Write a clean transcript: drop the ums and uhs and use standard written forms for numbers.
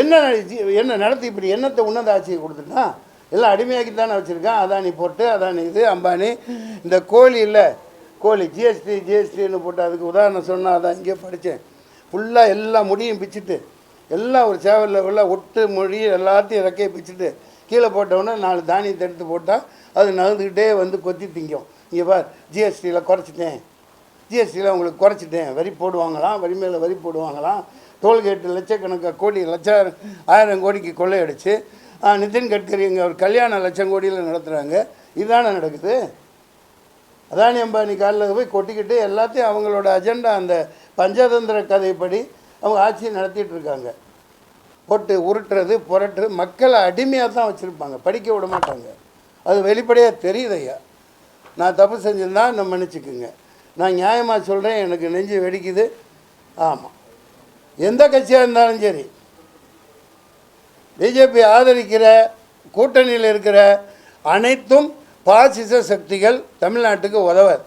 என்ன நடத்தி இப்படி என்னத்தை உன்னத ஆட்சியை கொடுத்துட்டான்? எல்லாம் அடிமையாக்கி தானே வச்சுருக்கான். அதானி போட்டு, அதானி இது, அம்பானி. இந்த கோழி இல்லை, கோழி ஜிஎஸ்டின்னு போட்டு அதுக்கு உதாரணம் சொன்னால் அதான் இங்கே படித்தேன். ஃபுல்லாக எல்லா முடியும் பிச்சுட்டு, எல்லாம் ஒரு சேவலில் உள்ள ஒட்டு மொழி எல்லாத்தையும் இறக்கையை பிச்சுட்டு கீழே போட்டவுடனே 4 தானியத்தை எடுத்து போட்டால் அது நகர்ந்துக்கிட்டே வந்து கொத்தி திங்கும். இங்கே பார், ஜிஎஸ்டியில் குறைச்சிட்டேன், ஜிஎஸ்டியில் உங்களுக்கு குறைச்சிட்டேன், வரி போடுவாங்களாம், வரி மேலே வரி போடுவாங்களாம். டோல்கேட்டு லட்சக்கணக்காக கோடி ஆயிரம் கோடிக்கு கொள்ளையடிச்சு நிதின் கட்கரி இங்கே ஒரு கல்யாணம் லட்சம் கோடியில் நடத்துகிறாங்க. இதுதானே நடக்குது. அதானி அம்பானி காலில் போய் கொட்டிக்கிட்டு எல்லாத்தையும் அவங்களோட அஜெண்டா அந்த பஞ்சதந்திர கதைப்படி அவங்க ஆட்சியை நடத்திட்டு இருக்காங்க. போட்டு உருட்டுறது புரட்டுறது, மக்களை அடிமையாக தான் வச்சுருப்பாங்க, படிக்க விட மாட்டாங்க. அது வெளிப்படையாக தெரியுது. ஐயா, நான் தப்பு செஞ்சிருந்தா நம்ம மன்னிச்சுக்குங்க. நான் நியாயமாக சொல்கிறேன், எனக்கு நெஞ்சு வெடிக்குது. ஆமாம், எந்த கட்சியாக இருந்தாலும் சரி, பிஜேபி ஆதரிக்கிற கூட்டணியில் இருக்கிற அனைத்தும் பாசிச சக்திகள் தமிழ்நாட்டுக்கு உதவாது.